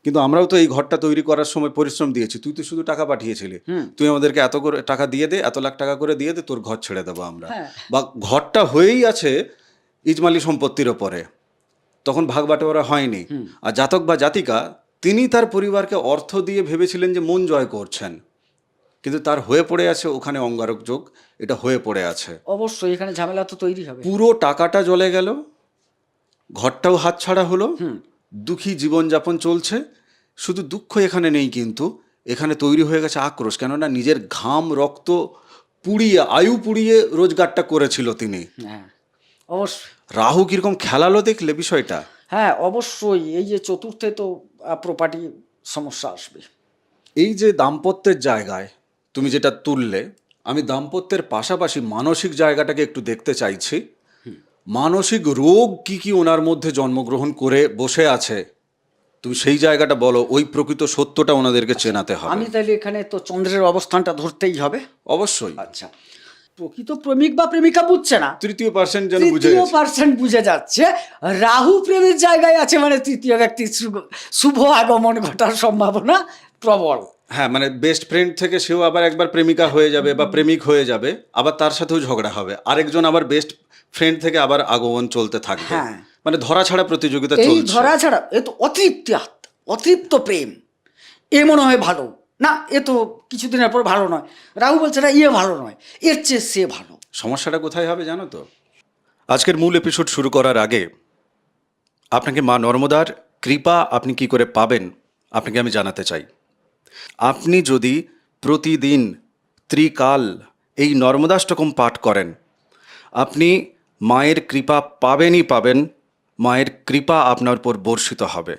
কিন্তু আমরাও তো এই ঘরটা তৈরি করার সময় পরিশ্রম দিয়েছি, তুই তো শুধু টাকা পাঠিয়েছিলি, তুই আমাদেরকে এত করে টাকা দিয়ে দে, এত লাখ টাকা করে দিয়ে দে, তোর ঘর ছেড়ে দেবো আমরা। হ্যাঁ। বা ঘরটা হয়েই আছে ইজমালি সম্পত্তির ওপরে, তখন ভাগ বাটোয়ারা হয়নি। আর জাতক বা জাতিকা তিনি তার পরিবারকে অর্থ দিয়ে ভেবেছিলেন যে মন জয় করছেন, কিন্তু তার হয়ে পড়ে আছে ওখানে অঙ্গারক যোগ, এটা হয়ে পড়ে আছে। অবশ্যই এখানে ঝামেলা তো তৈরি হবে। পুরো টাকাটা জ্বলে গেল, ঘরটাও হাতছাড়া হলো, দুঃখী জীবনযাপন চলছে। শুধু দুঃখ এখানে নেই, কিন্তু এখানে তৈরি হয়ে গেছে আক্রোশ, কেননা নিজের ঘাম রক্ত পুড়িয়ে, আয়ু পুড়িয়ে রোজগারটা করেছিল তিনি। হ্যাঁ অবশ্যই। রাহু কিরকম খেলালো দেখলে বিষয়টা। হ্যাঁ অবশ্যই, এই যে চতুর্থে তো প্রপার্টি সমস্যা আসবে। এই যে দাম্পত্যের জায়গায় তুমি যেটা তুললে, আমি দাম্পত্যের পাশাপাশি মানসিক জায়গাটাকে একটু দেখতে চাইছি। মানসিক রোগ কি কি ওনার মধ্যে জন্মগ্রহণ করে বসে আছে, তুমি সেই জায়গাটা বলো, ওই প্রকৃত সত্যটা ওনাদেরকে চেনাতে হবে। আমি তাহলে এখানে তো চন্দ্রের অবস্থানটা ধরতেই হবে। অবশ্যই। আচ্ছা, প্রকৃত প্রেমিক বা প্রেমিকা বুঝছে না, তৃতীয় পার্সেন্ট যেন বুঝে তৃতীয় গেছে। পার্সেন্ট বুঝে যাচ্ছে। রাহু প্রেমের জায়গায় আছে মানে তৃতীয় ব্যক্তির শুভ আগমন ঘটার সম্ভাবনা প্রবল। হ্যাঁ, মানে বেস্ট ফ্রেন্ড থেকে সেও আবার একবার প্রেমিকা হয়ে যাবে বা প্রেমিক হয়ে যাবে, আবার তার সাথেও ঝগড়া হবে, আরেকজন আবার বেস্ট ফ্রেন্ড থেকে আবার আগমন চলতে থাকবে। হ্যাঁ। মানে ধরা ছাড়া প্রতিযোগিতা এই চলছে। ধরা ছাড়া এ তো অতৃপ্তি আত্মা, অতৃপ্ত প্রেম। এ মনে হয় ভালো না, এ তো কিছুদিনের পর ভালো নয়। রাহু বলছে না ইয়ে ভালো নয়, এর চেয়ে সে ভালো। সমস্যাটা কোথায় হবে জানো তো? আজকের মূল এপিসোড শুরু করার আগে আপনাকে মা নর্মদার কৃপা আপনি কি করে পাবেন আপনাকে আমি জানাতে চাই। আপনি যদি প্রতিদিন ত্রিকাল এই নর্মদাষ্টকম পাঠ করেন, আপনি মায়ের কৃপা পাবেনই পাবেন। মায়ের কৃপা আপনার উপর বর্ষিত হবে।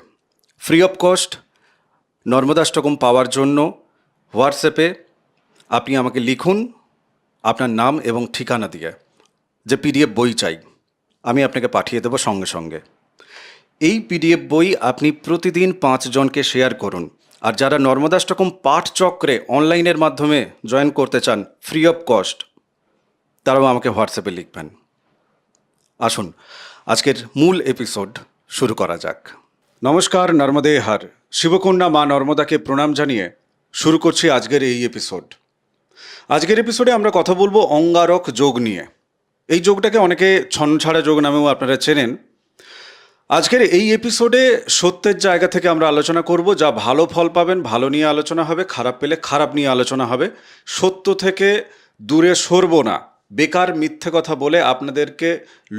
ফ্রি অফ কস্ট নর্মদাষ্টকম পাওয়ার জন্য হোয়াটসঅ্যাপে আপনি আমাকে লিখুন আপনার নাম এবং ঠিকানা দিয়ে, যে পিডিএফ বই চাই, আমি আপনাকে পাঠিয়ে দেবো সঙ্গে সঙ্গে। এই পিডিএফ বই আপনি প্রতিদিন 5 জনকে শেয়ার করুন। আর যারা নর্মদাষ্টকম পাঠ চক্রে অনলাইনের মাধ্যমে জয়েন করতে চান ফ্রি অফ কস্ট, তারাও আমাকে হোয়াটসঅ্যাপে লিখবেন। আসুন আজকের মূল এপিসোড শুরু করা যাক। নমস্কার, নর্মদে হার। শিবকন্যা মা নর্মদাকে প্রণাম জানিয়ে শুরু করছি আজকের এই এপিসোড। আজকের এপিসোডে আমরা কথা বলবো অঙ্গারক যোগ নিয়ে। এই যোগটাকে অনেকে ছন্নছাড়া যোগ নামেও আপনারা চেনেন। আজকের এই এপিসোডে সত্যের জায়গা থেকে আমরা আলোচনা করব। যা ভালো ফল পাবেন ভালো নিয়ে আলোচনা হবে, খারাপ পেলে খারাপ নিয়ে আলোচনা হবে। সত্য থেকে দূরে সরব না। বেকার মিথ্যে কথা বলে আপনাদেরকে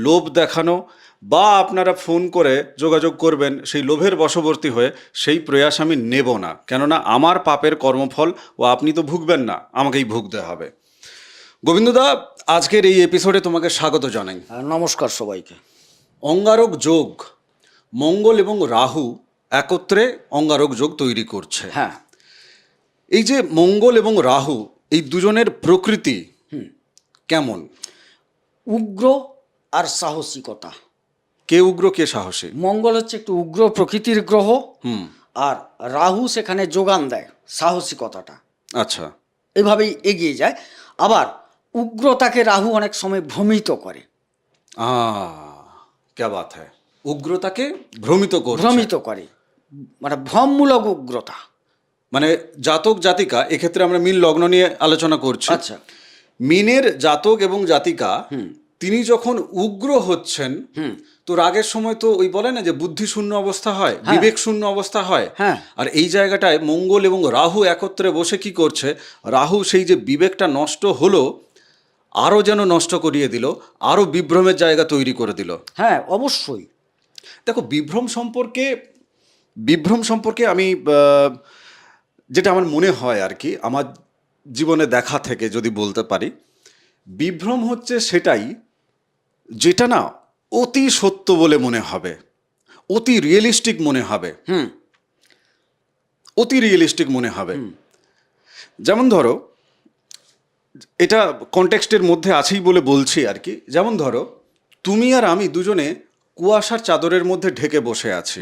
লোভ দেখানো বা আপনারা ফোন করে যোগাযোগ করবেন সেই লোভের বশবর্তী হয়ে, সেই প্রয়াস আমি নেব না। কেননা আমার পাপের কর্মফল ও আপনি তো ভুগবেন না, আমাকেই ভুগতে হবে। গোবিন্দদা, আজকের এই এপিসোডে তোমাকে স্বাগত জানাই। নমস্কার সবাইকে। অঙ্গারক যোগ, মঙ্গল এবং রাহু একত্রে অঙ্গারক যোগ তৈরি করছে। হ্যাঁ, এই যে মঙ্গল এবং রাহু, এই দুজনের প্রকৃতি কেমন? উগ্র আর সাহসিকতা। কে উগ্র কে সাহসী? মঙ্গল হচ্ছে একটু উগ্র প্রকৃতির গ্রহ, আর রাহু সেখানে যোগান দেয় সাহসিকতাটা। আচ্ছা, এভাবেই এগিয়ে যায়। আবার উগ্রতাকে রাহু অনেক সময় ভ্রমিত করে। ক্যা বাত হ্যায়। উগ্রতাকে ভ্রমিত করছে। ভ্রমিত করে মানে ভ্রমমূলক উগ্রতা। মানে জাতক জাতিকা, এক্ষেত্রে আমরা মীন লগ্ন নিয়ে আলোচনা করছি। আচ্ছা, মীনের জাতক এবং জাতিকা তিনি যখন উগ্র হচ্ছেন, তো রাগের সময় তো ওই বলে না যে বুদ্ধি শূন্য অবস্থা হয়, বিবেক শূন্য অবস্থা হয়। হ্যাঁ। আর এই জায়গাটায় মঙ্গল এবং রাহু একত্রে বসে কি করছে, রাহু সেই যে বিবেকটা নষ্ট হলো আরও যেন নষ্ট করিয়ে দিল, আরও বিভ্রমের জায়গা তৈরি করে দিল। হ্যাঁ অবশ্যই। দেখো, বিভ্রম সম্পর্কে আমি যেটা আমার মনে হয় আর কি, আমার জীবনে দেখা থেকে যদি বলতে পারি, বিভ্রম হচ্ছে সেটাই যেটা না অতি সত্য বলে মনে হবে, অতি রিয়েলিস্টিক মনে হবে। অতি রিয়েলিস্টিক মনে হবে। যেমন ধরো, এটা কনটেক্সটের মধ্যে আছেই বলে বলছি আর কি। যেমন ধরো, তুমি আর আমি দুজনে কুয়াশার চাদরের মধ্যে ঢেকে বসে আছি।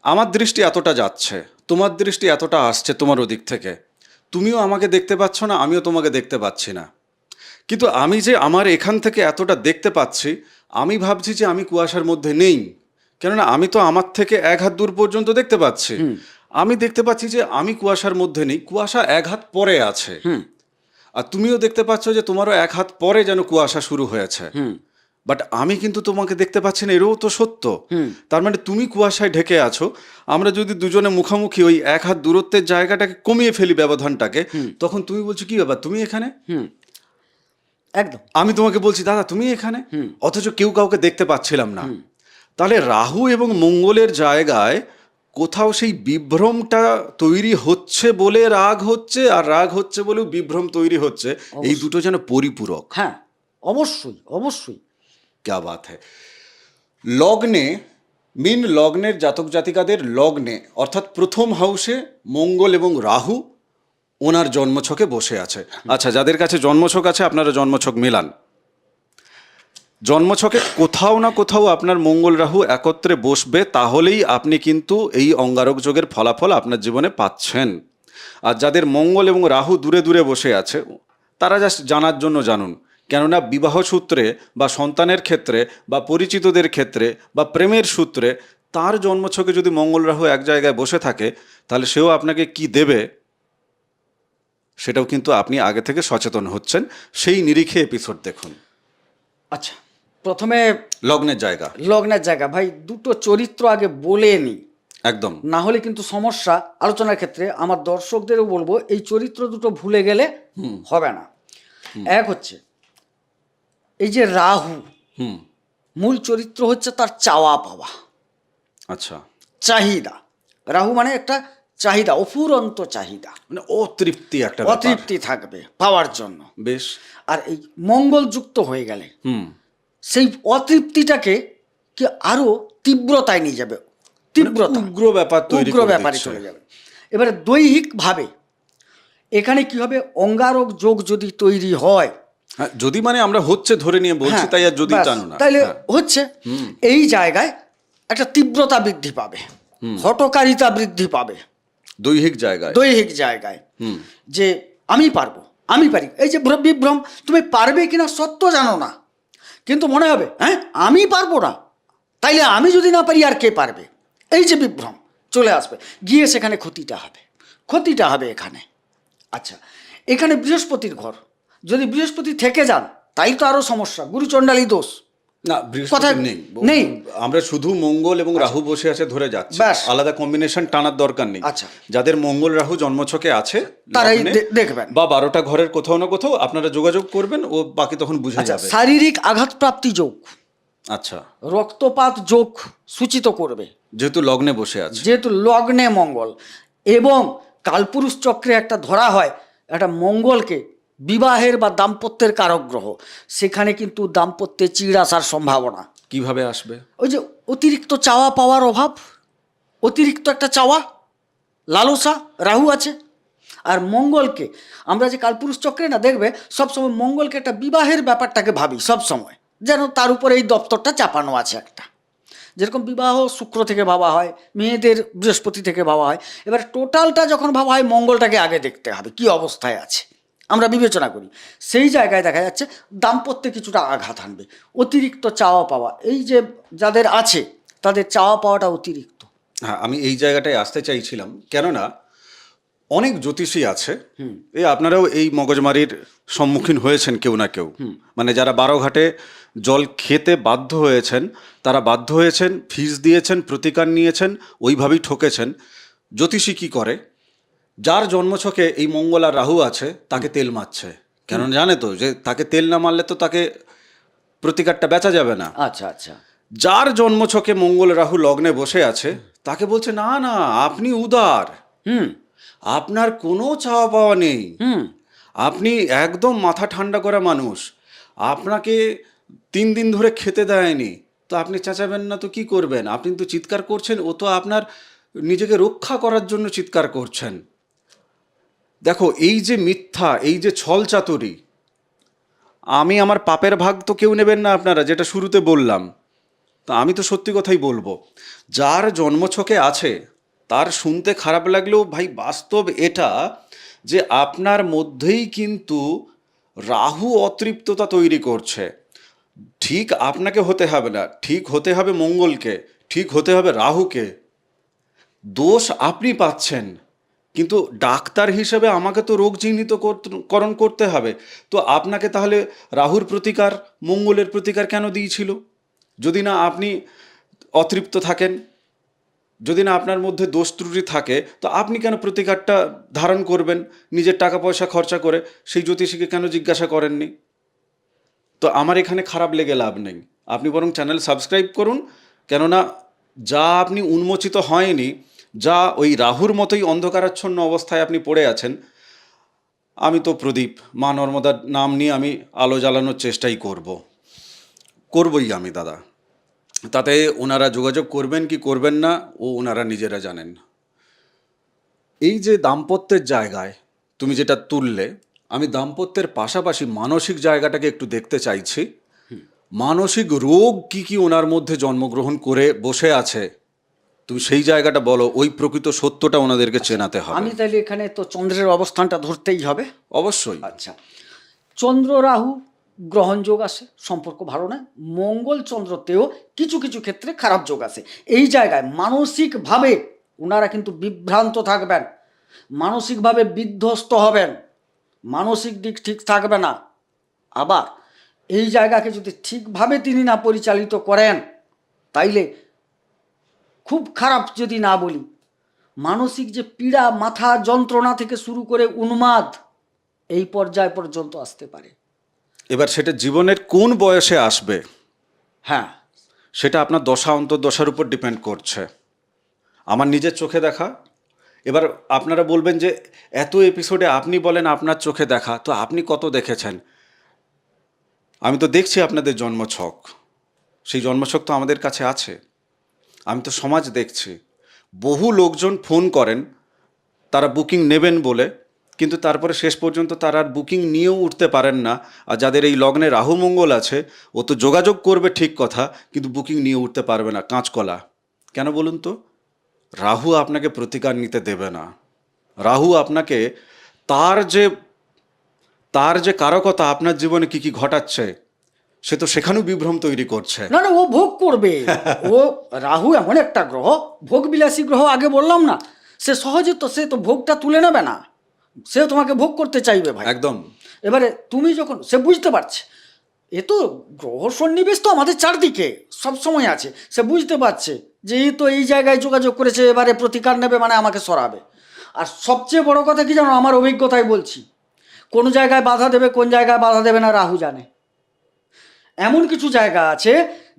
আমার দৃষ্টি এতটা যাচ্ছে, তোমার দৃষ্টি এতটা আসছে তোমার ওদিক থেকে। তুমিও আমাকে দেখতে পাচ্ছ না, আমিও তোমাকে দেখতে পাচ্ছি না। কিন্তু আমি যে আমার এখান থেকে এতটা দেখতে পাচ্ছি, আমি ভাবছি যে আমি কুয়াশার মধ্যে নেই, কেননা আমি তো আমার থেকে 1 হাত দূর পর্যন্ত দেখতে পাচ্ছি। আমি দেখতে পাচ্ছি যে আমি কুয়াশার মধ্যে নেই, কুয়াশা 1 হাত পরে আছে। আর তুমিও দেখতে পাচ্ছ যে তোমারও 1 হাত পরে যেন কুয়াশা শুরু হয়েছে। বাট আমি কিন্তু তোমাকে দেখতে পাচ্ছি না, এরও তো সত্য। তার মানে তুমি কুয়াশায় ঢেকে আছো, আমরা যদি দুজনে মুখামুখি ওই 1 হাত দূরত্বের জায়গাটাকে কমিয়ে ফেলি, ব্যবধানটাকে, তখন তুমি বলছো কি ব্যাপার তুমি এখানে, একদম। আমি তোমাকে বলছি দাদা তুমি এখানে, অথচ কেউ কাউকে দেখতে পাচ্ছিলাম না। তাহলে রাহু এবং মঙ্গলের জায়গায় কোথাও সেই বিভ্রমটা তৈরি হচ্ছে বলে রাগ হচ্ছে, আর রাগ হচ্ছে বলেও বিভ্রম তৈরি হচ্ছে। এই দুটো যেন পরিপূরক। হ্যাঁ, অবশ্যই অবশ্যই। ক্যা বাত হ্যায়। লগ্নে, মিন লগ্নের জাতক জাতিকাদের লগ্নে অর্থাৎ প্রথম হাউসে মঙ্গল এবং রাহু ওনার জন্মছকে বসে আছে। আচ্ছা, যাদের কাছে জন্মছক আছে আপনারা জন্মছক মেলান। জন্মছকে কোথাও না কোথাও আপনার মঙ্গল রাহু একত্রে বসবে, তাহলেই আপনি কিন্তু এই অঙ্গারক যোগের ফলাফল আপনার জীবনে পাচ্ছেন। আর যাদের মঙ্গল এবং রাহু দূরে দূরে বসে আছে তারা জাস্ট জানার জন্য জানুন, কেননা বিবাহ সূত্রে বা সন্তানের ক্ষেত্রে বা পরিচিতদের ক্ষেত্রে বা প্রেমের সূত্রে তার জন্মছকে যদি মঙ্গল রাহু এক জায়গায় বসে থাকে, তাহলে সেও আপনাকে কি দেবে সেটাও কিন্তু আপনি আগে থেকে সচেতন হচ্ছেন। সেই নিরিখে এপিসোড দেখুন। আচ্ছা, প্রথমে লগ্নের জায়গা, লগ্নের জায়গা ভাই দুটো চরিত্র আগে বলে নিই, একদম। না হলে কিন্তু সমস্যা। আলোচনার ক্ষেত্রে আমার দর্শকদেরও বলবো, এই চরিত্র দুটো ভুলে গেলে হবে না। এক হচ্ছে এই যে রাহু, মূল চরিত্র হচ্ছে তার চাওয়া পাওয়া, আচ্ছা, চাহিদা। রাহু মানে একটা চাহিদা, অফুরন্ত চাহিদা, মানে অতৃপ্তি, একটা ব্যাপার। অতৃপ্তি থাকবে পাওয়ার জন্য। বেশ। আর এই মঙ্গল যুক্ত হয়ে গেলে সেই অতৃপ্তিটাকে কি আরো তীব্রতায় নিয়ে যাবে, তীব্রতা, উগ্র ব্যাপার তৈরি উগ্র করে ব্যাপারে দিচ্ছে। চলে যাবে। এবারে দৈহিকভাবে এখানে কি হবে, অঙ্গারক যোগ যদি তৈরি হয়, হ্যাঁ, যদি মানে আমরা হচ্ছে ধরে নিয়ে বলছি, হ্যাঁ, তাই আর যদি ব্যাস, টানো না। তাইলে হ্যাঁ। হচ্ছে এই জায়গায় একটা তীব্রতা বৃদ্ধি পাবে, হঠকারিতা বৃদ্ধি পাবে দৈহিক জায়গায়, দৈহিক জায়গায়, যে আমি পারবো, আমি পারি। এই যে বিভ্রম, তুমি পারবে কিনা সত্য জানো না, কিন্তু মনে হবে হ্যাঁ আমি পারবো না, তাইলে আমি যদি না পারি আর কে পারবে, এই যে বিভ্রম চলে আসবে, গিয়ে সেখানে ক্ষতিটা হবে এখানে। আচ্ছা, এখানে বৃহস্পতির ঘর, যদি বৃহস্পতি থেকে যান তাই তো আরো সমস্যা, গুরুচণ্ডালী দোষ। না, বৃহস্পতি নেই, আমরা শুধু মঙ্গল এবং রাহু বসে আছে ধরে যাচ্ছি, আলাদা কম্বিনেশন টানার দরকার নেই। আচ্ছা, যাদের মঙ্গল রাহু জন্মছকে আছে তারাই দেখবেন, বা 12টা ঘরের কোথাও না কোথাও আপনারা যোগাযোগ করবেন, ও বাকি তখন বুঝে যাবে। শারীরিক আঘাতপ্রাপ্তি যোগ, আচ্ছা, রক্তপাত যোগ সূচিত করবে, যেহেতু লগ্নে বসে আছে, যেহেতু লগ্নে মঙ্গল। এবং কালপুরুষ চক্রে একটা ধরা হয় একটা মঙ্গলকে বিবাহের বা দাম্পত্যের কারক গ্রহ, সেখানে কিন্তু দাম্পত্যে চিড় আসার সম্ভাবনা। কিভাবে আসবে? ওই যে অতিরিক্ত চাওয়া পাওয়ার অভাব, অতিরিক্ত একটা চাওয়া লালসা রাহু আছে। আর মঙ্গলকে আমরা যে কালপুরুষ চক্রে না দেখবে সবসময় মঙ্গলকে একটা বিবাহের ব্যাপারটাকে ভাবি সবসময়, যেন তার উপরে এই দপ্তরটা চাপানো আছে একটা। যেরকম বিবাহ শুক্র থেকে ভাবা হয়, মেয়েদের বৃহস্পতি থেকে ভাবা হয়, এবার টোটালটা যখন ভাবা হয় মঙ্গলটাকে আগে দেখতে হবে কি অবস্থায় আছে, আমরা বিবেচনা করি। সেই জায়গায় দেখা যাচ্ছে দাম্পত্যে কিছুটা আঘাত আনবে, অতিরিক্ত চাওয়া পাওয়া। এই যে যাদের আছে তাদের চাওয়া পাওয়াটা অতিরিক্ত। হ্যাঁ, আমি এই জায়গাটায় আসতে চাইছিলাম, কেননা অনেক জ্যোতিষী আছে, এই আপনারাও এই মগজমারির সম্মুখীন হয়েছেন কেউ না কেউ, মানে যারা 12 ঘাটে জল খেতে বাধ্য হয়েছেন, তারা বাধ্য হয়েছেন, ফিস দিয়েছেন, প্রতিকার নিয়েছেন, ওইভাবেই ঠকেছেন। জ্যোতিষী কি করে, যার জন্মছকে এই মঙ্গল আর রাহু আছে তাকে তেল মারছে, কেন জানে তো যে তাকে তেল না মারলে তো তাকে প্রতিকারটা বেচা যাবে না। আচ্ছা আচ্ছা, যার জন্মছকে মঙ্গল রাহু লগ্নে বসে আছে তাকে বলছে না না আপনি উদার, আপনার কোনো চাওয়া পাওয়া নেই, আপনি একদম মাথা ঠান্ডা করা মানুষ, আপনাকে 3 দিন ধরে খেতে দেয়নি, তো আপনি চেঁচাবেন না তো কি করবেন, আপনি তো চিৎকার করছেন, ও তো আপনার নিজেকে রক্ষা করার জন্য চিৎকার করছেন। দেখো, এই যে মিথ্যা, এই যে ছল চাতুরি, আমি আমার পাপের ভাগ তো কেউ নেবেন না আপনারা, যেটা শুরুতে বললাম। তা আমি তো সত্যি কথাই বলবো, যার জন্মছকে আছে তার শুনতে খারাপ লাগলেও ভাই বাস্তব এটা, যে আপনার মধ্যেই কিন্তু রাহু অতৃপ্ততা তৈরি করছে। ঠিক আপনাকে হতে হবে না, ঠিক হতে হবে মঙ্গলকে, ঠিক হতে হবে রাহুকে। দোষ আপনি পাচ্ছেন, কিন্তু ডাক্তার হিসেবে আমাকে তো রোগ চিহ্নিতকরণ করতে হবে। তো আপনাকে তাহলে রাহুর প্রতিকার, মঙ্গলের প্রতিকার কেন দিয়েছিল? যদি না আপনি অতৃপ্ত থাকেন, যদি না আপনার মধ্যে দোষ ত্রুটি থাকে, তো আপনি কেন প্রতিকারটা ধারণ করবেন নিজের টাকা পয়সা খরচা করে? সেই জ্যোতিষীকে কেন জিজ্ঞাসা করেননি? তো আমার এখানে খারাপ লেগে লাভ নেই। আপনি বরং চ্যানেল সাবস্ক্রাইব করুন, কেননা যা আপনি উন্মোচিত হয়নি, যা ওই রাহুর মতোই অন্ধকারাচ্ছন্ন অবস্থায় আপনি পড়ে আছেন, আমি তো প্রদীপ, মা নর্মদার নাম নিয়ে আমি আলো জ্বালানোর চেষ্টাই করবই আমি দাদা। তাতে ওনারা যোগাযোগ করবেন কি করবেন না, ও ওনারা নিজেরা জানেন। এই যে দাম্পত্যের জায়গায় তুমি যেটা তুললে, আমি দাম্পত্যের পাশাপাশি মানসিক জায়গাটাকে একটু দেখতে চাইছি। মানসিক রোগ কি কি ওনার মধ্যে জন্মগ্রহণ করে বসে আছে, তুমি সেই জায়গাটা বলো। ওই প্রকৃত সত্যটা ওনাদেরকে চেনাতে হবে। আমি তাহলে এখানে তো চন্দ্রের অবস্থানটা ধরতেই হবে। অবশ্যই। আচ্ছা, চন্দ্র রাহু গ্রহণ যোগ আসে, সম্পর্ক ভালো নয়। মঙ্গল চন্দ্রতেও কিছু কিছু ক্ষেত্রে খারাপ যোগ আসে। এই জায়গায় মানসিকভাবে ওনারা কিন্তু বিভ্রান্ত থাকবেন, মানসিকভাবে বিধ্বস্ত হবেন, মানসিক দিক ঠিক থাকবে না। আবার এই জায়গাকে যদি ঠিকভাবে তিনি না পরিচালিত করেন, তাইলে খুব খারাপ যদি না বলি, মানসিক যে পীড়া, মাথা যন্ত্রণা থেকে শুরু করে উন্মাদ, এই পর্যায় পর্যন্ত আসতে পারে। এবার সেটা জীবনের কোন বয়সে আসবে, হ্যাঁ, সেটা আপনার দশা অন্তর্দশার উপর ডিপেন্ড করছে। আমার নিজের চোখে দেখা। এবার আপনারা বলবেন যে এত এপিসোডে আপনি বলেন আপনার চোখে দেখা, তো আপনি কত দেখেছেন? আমি তো দেখছি আপনাদের জন্মছক, সেই জন্মছক তো আমাদের কাছে আছে। আমি তো সমাজ দেখছি। বহু লোকজন ফোন করেন তারা বুকিং নেবেন বলে, কিন্তু তারপরে শেষ পর্যন্ত তারা আর বুকিং নিয়েও উঠতে পারেন না। আর যাদের এই লগ্নে রাহু মঙ্গল আছে, ও তো যোগাযোগ করবে ঠিক কথা, কিন্তু বুকিং নিয়ে উঠতে পারবে না, কাঁচকলা। কেন বলুন তো? রাহু আপনাকে প্রতিকার নিতে দেবে না। রাহু আপনাকে তার যে কারকতা আপনার জীবনে কি কি ঘটাচ্ছে, সে তো সেখানেও বিভ্রম তৈরি করছে। না না, ও ভোগ করবে। ও রাহু এমন একটা গ্রহ, ভোগ বিলাসী গ্রহ, আগে বললাম না, সে সহজে তো সে তো ভোগটা তুলে নেবে না, সে তোমাকে ভোগ করতে চাইবে ভাই। একদম। এবারে তুমি যখন, সে বুঝতে পারছে, এ তো গ্রহ সন্নিবেশ তো আমাদের চারদিকে সব সময় আছে, সে বুঝতে পারছে যে এই তো এই জায়গায় যোগাযোগ করেছে, এবারে প্রতিকার নেবে মানে আমাকে সরাবে। আর সবচেয়ে বড় কথা কি জানো, আমার অভিজ্ঞতায় বলছি, কোন জায়গায় বাধা দেবে কোন জায়গায় বাধা দেবে না রাহু জানে। এমন কিছু জায়গা আছে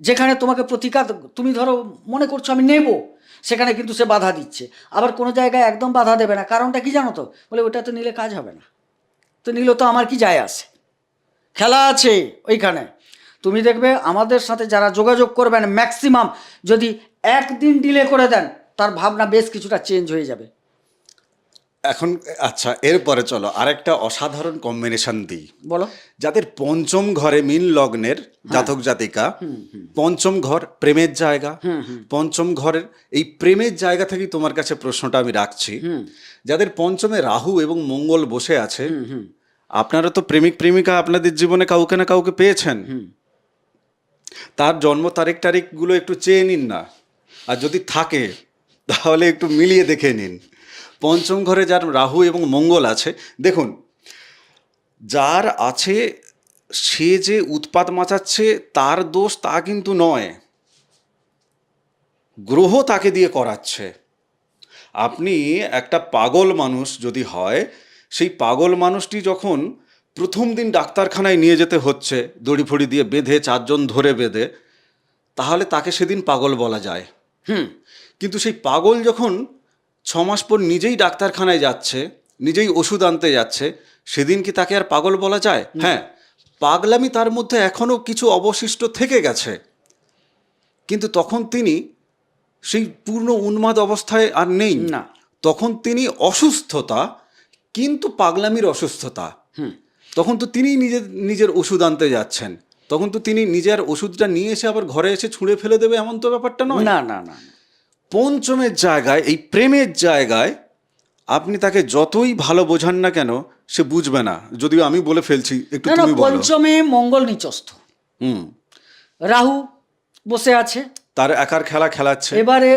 যেখানে তোমাকে প্রতিকার, তুমি ধরো মনে করছো আমি নেব, সেখানে কিন্তু সে বাধা দিচ্ছে। আবার কোনো জায়গায় একদম বাধা দেবে না, কারণটা কি জানো তো? বলে ওটা তো নিলে কাজ হবে না, তো নিলে তো আমার কি যায় আসে। খেলা আছে ওইখানে। তুমি দেখবে আমাদের সাথে যারা যোগাযোগ করবেন, ম্যাক্সিমাম যদি একদিন ডিলে করে দেন, তার ভাবনা বেশ কিছুটা চেঞ্জ হয়ে যাবে। এখন আচ্ছা, এরপরে চলো আরেকটা অসাধারণ কম্বিনেশন দিই। বলো। যাদের পঞ্চম ঘরে মীন লগ্নের জাতক জাতিকা, পঞ্চম ঘর প্রেমের জায়গা, পঞ্চম ঘরের এই প্রেমের জায়গা থেকেই তোমার কাছে প্রশ্নটা আমি রাখছি। যাদের পঞ্চমে রাহু এবং মঙ্গল বসে আছে, আপনারা তো প্রেমিক প্রেমিকা আপনাদের জীবনে কাউকে না কাউকে পেয়েছেন। তার জন্ম তারিখগুলো একটু চেয়ে নিন না, আর যদি থাকে তাহলে একটু মিলিয়ে দেখে নিন। পঞ্চম ঘরে যার রাহু এবং মঙ্গল আছে, দেখুন যার আছে সে যে উৎপাত মাচাচ্ছে তার দোষ তা কিন্তু নয়, গ্রহ তাকে দিয়ে করাচ্ছে। আপনি একটা পাগল মানুষ যদি হয়, সেই পাগল মানুষটি যখন প্রথম দিন ডাক্তারখানায় নিয়ে যেতে হচ্ছে দড়ি ফড়ি দিয়ে বেঁধে, চারজন ধরে বেঁধে, তাহলে তাকে সেদিন পাগল বলা যায়। কিন্তু সেই পাগল যখন 6 মাস পর নিজেই ডাক্তারখানায় যাচ্ছে, নিজেই ওষুধ আনতে যাচ্ছে, সেদিন কি তাকে আর পাগল বলা যায়? হ্যাঁ, পাগলামি তার মধ্যে এখনও কিছু অবশিষ্ট থেকে গেছে, কিন্তু তখন তিনি সেই পূর্ণ উন্মাদ অবস্থায় আর নেই না, তখন তিনি অসুস্থতা, কিন্তু পাগলামির অসুস্থতা। তখন তো তিনি নিজের ওষুধ আনতে যাচ্ছেন, তখন তো তিনি নিজের ওষুধটা নিয়ে এসে আবার ঘরে এসে ছুঁড়ে ফেলে দেবে, এমন তো ব্যাপারটা নয়। না না না। পঞ্চমের জায়গায়, এই প্রেমের জায়গায় আপনি তাকে যতই ভালো বোঝান না কেন, সে বুঝবে না। যদিও আমি বলে ফেলছি, একটু তুমি বলো। পঞ্চমে মঙ্গল নিচস্থ, রাহু বসে আছে, তার একার খেলা খেলাচ্ছে। এবারে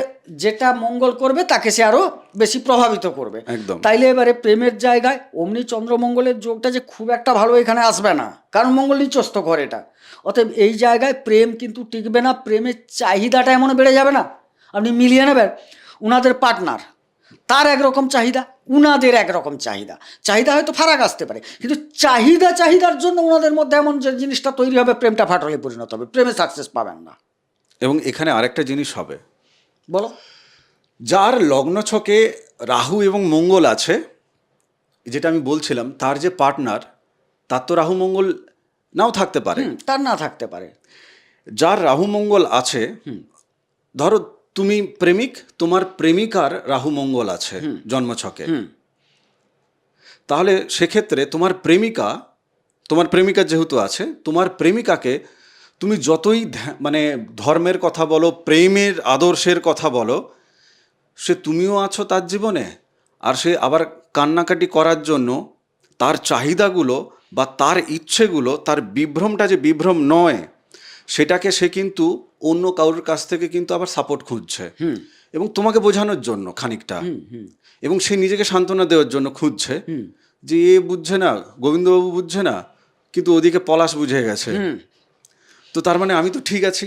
যেটা মঙ্গল করবে তাকে সে আরো বেশি প্রভাবিত করবে। একদম। তাইলে এবারে প্রেমের জায়গায় অমনি চন্দ্রমঙ্গলের যোগটা যে খুব একটা ভালো এখানে আসবে না, কারণ মঙ্গল নিচস্থ করে এটা। অতএব এই জায়গায় প্রেম কিন্তু টিকবে না, প্রেমের চাহিদাটা এমন বেড়ে যাবে না। আপনি মিলিয়ে নেবেন, উনাদের পার্টনার তার একরকম চাহিদা, উনাদের একরকম চাহিদা, চাহিদা হয়তো ফারাক আসতে পারে, কিন্তু চাহিদার জন্য ওনাদের মধ্যে এমন যে জিনিসটা তৈরি হবে, প্রেমটা ফাটলে পরিণত হবে, প্রেমে সাকসেস পাবেন না। এবং এখানে আরেকটা জিনিস হবে, বলো। যার লগ্ন ছকে রাহু এবং মঙ্গল আছে, যেটা আমি বলছিলাম, তার যে পার্টনার, তার তো রাহু মঙ্গল নাও থাকতে পারে। তার না থাকতে পারে। যার রাহু মঙ্গল আছে, ধরো তুমি প্রেমিক, তোমার প্রেমিকার রাহু মঙ্গল আছে জন্মছকে, তাহলে সেক্ষেত্রে তোমার প্রেমিকা যেহেতু আছে, তোমার প্রেমিকাকে তুমি যতই মানে ধর্মের কথা বলো, প্রেমের আদর্শের কথা বলো, সে তুমিও আছো তার জীবনে, আর সে আবার কান্নাকাটি করার জন্য তার চাহিদাগুলো বা তার ইচ্ছেগুলো, তার বিভ্রমটা যে বিভ্রম নয়, সেটাকে সে কিন্তু অন্য কারোর কাছ থেকে কিন্তু আবার সাপোর্ট খুঁজছে, এবং তোমাকে বোঝানোর জন্য খানিকটা, এবং সে নিজেকে সান্ত্বনা দেওয়ার জন্য খুঁজছে যে এ বুঝছে না, গোবিন্দবাবু বুঝছে না, কিন্তু ওদিকে পলাশ বুঝে গেছে, তো তার মানে আমি তো ঠিক আছি,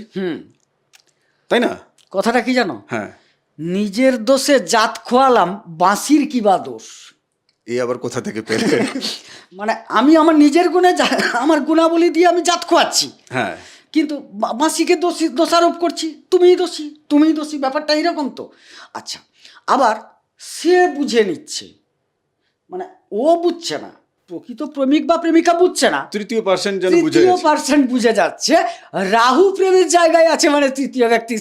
তাই না? কথাটা কি জানো? হ্যাঁ। নিজের দোষে জাত খোয়ালাম, বাঁশির কি বা দোষ। এই আবার কোথা থেকে পেলে? মানে আমি আমার নিজের গুণে আমার গুণাবলী দিয়ে আমি জাত খোয়াচ্ছি, হ্যাঁ, কিন্তু বাঁশিকে দোষারোপ করছি, তুমিই দোষী, ব্যাপারটা এরকম তো। আচ্ছা, আবার সে বুঝে নিচ্ছে, মানে ও বুঝছে না, প্রকৃত প্রেমিক বা প্রেমিকা বুঝছে না, তৃতীয় পার্সেন্ট যেন বুঝে তৃতীয় গেছে। পার্সেন্ট বুঝে যাচ্ছে। রাহু প্রেমের জায়গায় আছে, মানে তৃতীয় ব্যক্তির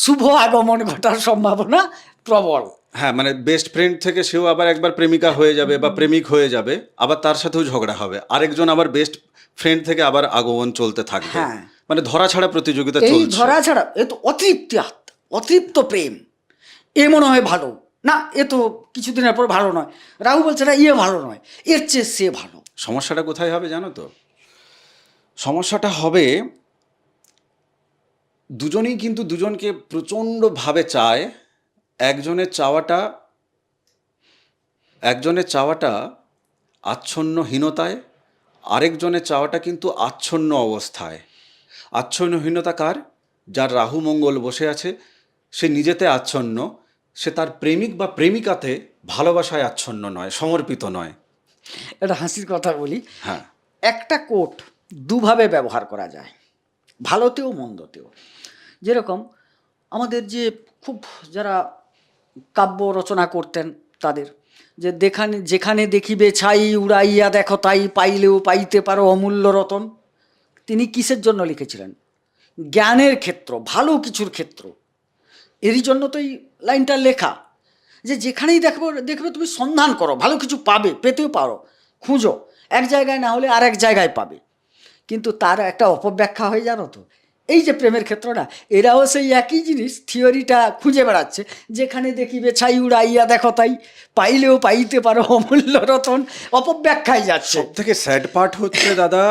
শুভ আগমন ঘটার সম্ভাবনা প্রবল। হ্যাঁ, মানে বেস্ট ফ্রেন্ড থেকে সেও আবার একবার প্রেমিকা হয়ে যাবে বা প্রেমিক হয়ে যাবে, আবার তার সাথেও ঝগড়া হবে, আরেকজন আবার বেস্ট ফ্রেন্ড থেকে আবার আগমন চলতে থাকবে। হ্যাঁ। মানে ধরা ছাড়া প্রতিযোগিতা এই চলছে। ধরা ছাড়া এ তো অতৃপ্ত প্রেম, এ মনে হয় ভালো না, এ তো কিছুদিনের পর ভালো নয়, রাহু বলছে না ইয়ে ভালো নয়, এর চেয়ে সে ভালো। সমস্যাটা কোথায় হবে জানো তো? সমস্যাটা হবে, দুজনেই কিন্তু দুজনকে প্রচণ্ডভাবে চায়। একজনের চাওয়াটা আচ্ছন্নহীনতায়, আরেকজনের চাওয়াটা কিন্তু আচ্ছন্ন অবস্থায়। আচ্ছন্নহীনতা কার? যার রাহু মঙ্গল বসে আছে, সে নিজেতে আচ্ছন্ন, সে তার প্রেমিক বা প্রেমিকাতে ভালোবাসায় আচ্ছন্ন নয়, সমর্পিত নয়। একটা হাসির কথা বলি, হ্যাঁ, একটা কোট দুভাবে ব্যবহার করা যায়, ভালোতেও মন্দতেও। যেরকম আমাদের যে খুব যারা কাব্য রচনা করতেন তাদের, যে যেখানে দেখিবে ছাই উড়াইয়া দেখো তাই, পাইলেও পাইতে পারো অমূল্য রতন। তিনি কিসের জন্য লিখেছিলেন? জ্ঞানের ক্ষেত্র, ভালো কিছুর ক্ষেত্র। এরই জন্য তো এই লাইনটা লেখা, যে যেখানেই দেখবে তুমি সন্ধান করো, ভালো কিছু পাবে, পেতেও পারো, খুঁজো, এক জায়গায় না হলে আর এক জায়গায় পাবে। কিন্তু তার একটা অপব্যাখ্যা হয়ে, জানো তো, এই যে প্রেমের ক্ষেত্রটা, এরাও সেই একই জিনিস, থিওরিটা খুঁজে বেড়াচ্ছে, যেখানে দেখিবে ছাই উড়াইয়া দেখো তাই, পাইলেও পাইতে পারো অমূল্য রতন, অপব্যাখ্যায় যাচ্ছে। সব থেকে স্যাড পার্ট হচ্ছে দাদা,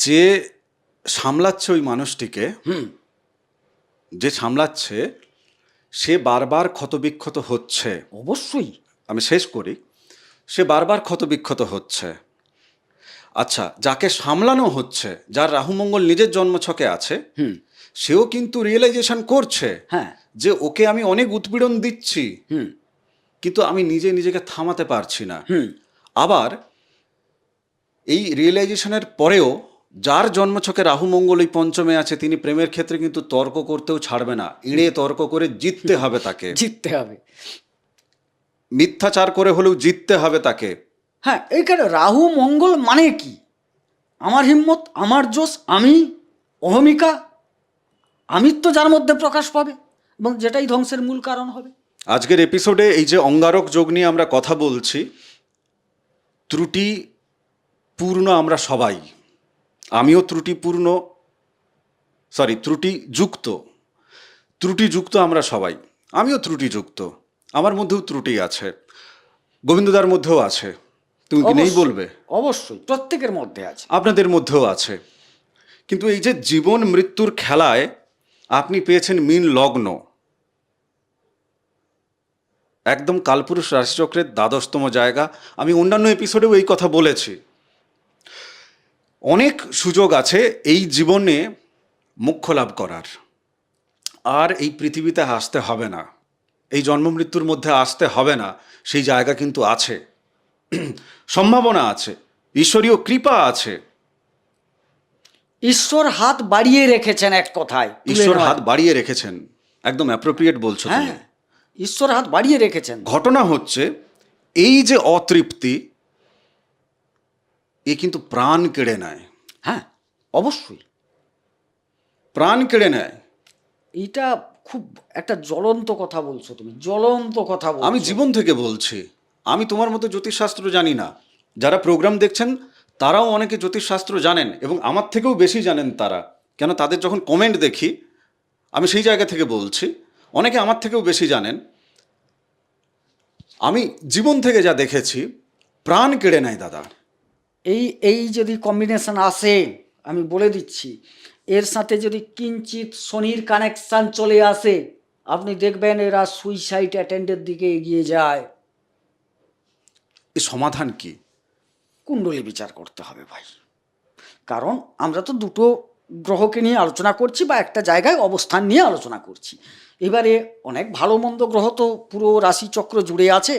যে সামলাচ্ছে ওই মানুষটিকে, যে সামলাচ্ছে, সে বারবার ক্ষতবিক্ষত হচ্ছে। অবশ্যই। আমি শেষ করি, সে বারবার ক্ষতবিক্ষত হচ্ছে। আচ্ছা, যাকে সামলানো হচ্ছে, যার রাহু মঙ্গল নিজের জন্মছকে আছে, সেও কিন্তু রিয়েলাইজেশন করছে হ্যাঁ, যে ওকে আমি অনেক উৎপীড়ন দিচ্ছি, কিন্তু আমি নিজেকে থামাতে পারছি না। আবার এই রিয়েলাইজেশনের পরেও যার জন্মছকে রাহু মঙ্গল ওই পঞ্চমে আছে, তিনি প্রেমের ক্ষেত্রে কিন্তু তর্ক করতেও ছাড়বে না, ইড়ে তর্ক করে জিততে হবে তাকে, জিততে হবে, মিথ্যাচার করে হলেও জিততে হবে তাকে। হ্যাঁ, এইখানে রাহু মঙ্গল মানে কি? আমার হিম্মত, আমার জোশ, আমি অহমিকা, আমিত্ব যার মধ্যে প্রকাশ পাবে, এবং যেটাই ধ্বংসের মূল কারণ হবে। আজকের এপিসোডে এই যে অঙ্গারক যোগ নিয়ে আমরা কথা বলছি, ত্রুটিপূর্ণ আমরা সবাই, আমিও ত্রুটিযুক্ত আমরা সবাই, আমিও ত্রুটিযুক্ত, আমার মধ্যেও ত্রুটি আছে, গোবিন্দদার মধ্যেও আছে, তুমি কি নেই বলবে? অবশ্যই প্রত্যেকের মধ্যে আছে, আপনাদের মধ্যেও আছে। কিন্তু এই যে জীবন মৃত্যুর খেলায় আপনি পেয়েছেন মীন লগ্ন, একদম কালপুরুষ রাশিচক্রের দ্বাদশতম জায়গা। আমি অন্যান্য এপিসোডেও এই কথা বলেছি। অনেক সুযোগ আছে এই জীবনে মোক্ষ লাভ করার, আর এই পৃথিবীতে আসতে হবে না, এই জন্ম মৃত্যুর মধ্যে আসতে হবে না, সেই জায়গা কিন্তু আছে, সম্ভাবনা আছে, ঈশ্বরীয় কৃপা আছে। ঈশ্বর হাত বাড়িয়ে রেখেছেন, এক কথায় তুলে ঈশ্বর নেওয়া হাত যায়। বাড়িয়ে রেখেছেন, একদম অ্যাপ্রোপ্রিয়েট বলছো তুমি। হ্যাঁ, ঈশ্বর হাত বাড়িয়ে রেখেছেন। ঘটনা হচ্ছে এই যে অতৃপ্তি, এ কিন্তু প্রাণ কেড়ে নেয়, হ্যাঁ, অবশ্যই। প্রাণ কেড়ে নেয়। এইটা খুব একটা জ্বলন্ত কথা বলছো তুমি, জ্বলন্ত কথা বলছো। আমি জীবন থেকে বলছি, আমি তোমার মতো জ্যোতিষশাস্ত্র জানি না। যারা প্রোগ্রাম দেখছেন তারাও অনেকে জ্যোতিষশাস্ত্র জানেন, এবং আমার থেকেও বেশি জানেন তারা, কেন তাদের যখন কমেন্ট দেখি আমি সেই জায়গা থেকে বলছি, অনেকে আমার থেকেও বেশি জানেন। আমি জীবন থেকে যা দেখেছি, প্রাণ কেড়ে নেয় দাদা। এই এই যদি কম্বিনেশন আসে, আমি বলে দিচ্ছি, এর সাথে যদি কিঞ্চিত শনির কানেকশন চলে আসে, আপনি দেখবেন এরা সুইসাইড অ্যাটেন্ডের দিকে এগিয়ে যায়। এ সমাধান কি? কুণ্ডলী বিচার করতে হবে ভাই। কারণ আমরা তো দুটো গ্রহকে নিয়ে আলোচনা করছি, বা একটা জায়গায় অবস্থান নিয়ে আলোচনা করছি। এবারে অনেক ভালো মন্দ গ্রহ তো পুরো রাশিচক্র জুড়ে আছে,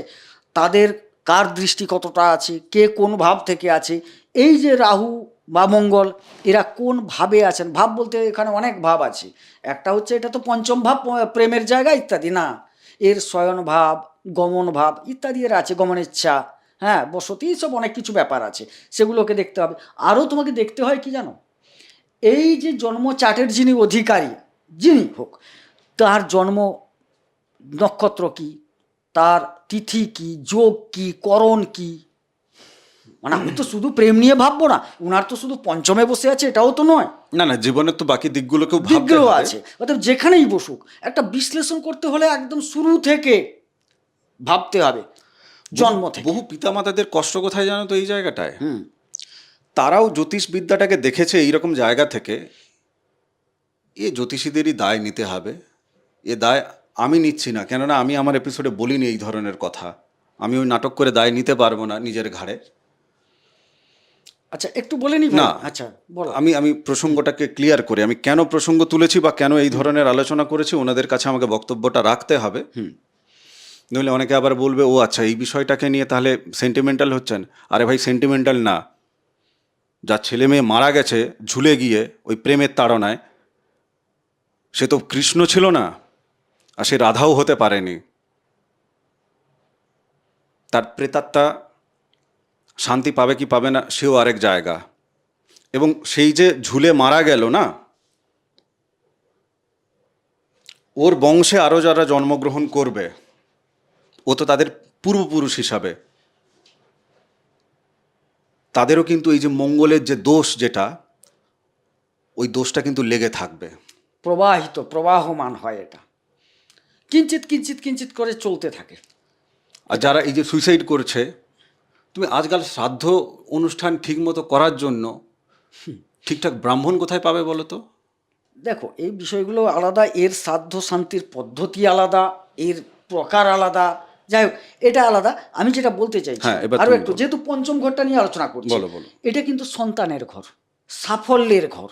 তাদের কার দৃষ্টি কতটা আছে, কে কোন ভাব থেকে আছে, এই যে রাহু বা মঙ্গল, এরা কোন ভাবে আছেন। ভাব বলতে এখানে অনেক ভাব আছে, একটা হচ্ছে এটা তো পঞ্চম ভাব, প্রেমের জায়গা ইত্যাদি না, এর শয়ন ভাব, গমন ভাব ইত্যাদি এর আছে, গমনেচ্ছা, হ্যাঁ, বসতি, সব অনেক কিছু ব্যাপার আছে, সেগুলোকে দেখতে হবে। আরও তোমাকে দেখতে হয় কি জানো, এই যে জন্ম চার্টের যিনি অধিকারী, যিনি হোক, তার জন্ম নক্ষত্র কি, তার তিথি কি, যোগ কি, করণ কি। মানে আমি তো শুধু প্রেম নিয়ে ভাববো না, উনার তো শুধু পঞ্চমে বসে আছে এটাও তো নয়, না না, জীবনের তো বাকি দিকগুলোকেও ভাবতে দিকগুলো হবে। আছে। অর্থাৎ যেখানেই বসুক, একটা বিশ্লেষণ করতে হলে একদম শুরু থেকে ভাবতে হবে, জন্ম থেকে। বহু পিতামাতাদের কষ্ট কোথায় জানো তো, এই জায়গাটায়। হুম। তারাও জ্যোতিষ বিদ্যাটাকে দেখেছে এইরকম জায়গা থেকে, এ জ্যোতিষীদেরই দায় নিতে হবে। এ দায় আমি নিচ্ছি না, কেননা আমি আমার এপিসোডে বলিনি এই ধরনের কথা। আমি ওই নাটক করে দায় নিতে পারবো না নিজের ঘাড়ে। আচ্ছা, একটু বলে নি ভাই। না, আচ্ছা, বলো। আমি প্রসঙ্গটাকে ক্লিয়ার করি, আমি কেন প্রসঙ্গ তুলেছি বা কেন এই ধরনের আলোচনা করেছি, ওনাদের কাছে আমাকে বক্তব্যটা রাখতে হবে। নইলে অনেকে আবার বলবে, ও আচ্ছা এই বিষয়টাকে নিয়ে তাহলে সেন্টিমেন্টাল হচ্ছেন। আরে ভাই, সেন্টিমেন্টাল না, যার ছেলে মেয়ে মারা গেছে ঝুলে গিয়ে ওই প্রেমের তাড়নায়, সে তো কৃষ্ণ ছিল না, আর সে রাধাও হতে পারেনি। তার প্রেতাত্মা শান্তি পাবে কি পাবে না সেও আরেক জায়গা। এবং সেই যে ঝুলে মারা গেল না, ওর বংশে আরও যারা জন্মগ্রহণ করবে, ও তো তাদের পূর্বপুরুষ হিসাবে, তাদেরও কিন্তু এই যে মঙ্গলের যে দোষ, যেটা ওই দোষটা কিন্তু লেগে থাকবে। প্রবাহিত, প্রবাহমান হয় এটা, কিঞ্চিত কিঞ্চিত কিঞ্চিত করে চলতে থাকে। আর যারা এই যে সুইসাইড করছে, তুমি আজকাল শ্রাদ্ধ অনুষ্ঠান ঠিকমতো করার জন্য ঠিকঠাক ব্রাহ্মণ কোথায় পাবে বলো তো? দেখো, এই বিষয়গুলো আলাদা, এর সাধ্য শান্তির পদ্ধতি আলাদা, এর প্রকার আলাদা, যাই হোক এটা আলাদা। আমি যেটা বলতে চাইছি, হ্যাঁ, এবার আরও তুমি একটু, বলো। যেহেতু পঞ্চম ঘরটা নিয়ে আলোচনা করছি, বলো, বলো। এটা কিন্তু সন্তানের ঘর, সাফল্যের ঘর।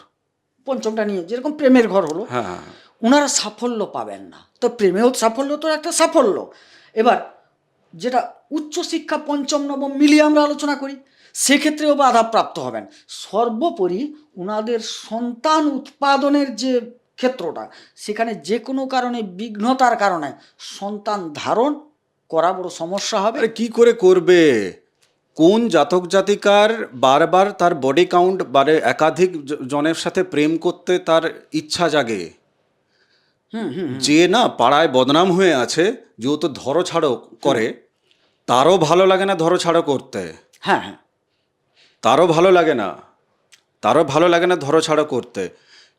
পঞ্চমটা নিয়ে যেরকম প্রেমের ঘর হলো, হ্যাঁ, হ্যাঁ, হ্যাঁ। ওনারা সাফল্য পাবেন না, তো প্রেমেও সাফল্য তো একটা সাফল্য। এবার যেটা উচ্চশিক্ষা পঞ্চম নবম মিলিয়ে আমরা আলোচনা করি, সেক্ষেত্রেও বাধাপ্রাপ্ত হবেন। সর্বোপরি ওনাদের সন্তান উৎপাদনের যে ক্ষেত্রটা, সেখানে যে কোনো কারণে বিঘ্নতার কারণে সন্তান ধারণ করা বড় সমস্যা হবে। আরে কি করে করবে? কোন জাতক জাতিকার বারবার তার বডি কাউন্ট বারে একাধিক জনের সাথে প্রেম করতে তার ইচ্ছা জাগে? যে না পাড়ায় বদনাম হয়ে আছে, যে ও তো ধরো ছাড়ো করে, তারও ভালো লাগে না ধরো ছাড়ো করতে। হ্যাঁ, হ্যাঁ, তারও ভালো লাগে না, তারও ভালো লাগে না ধরো ছাড়ো করতে,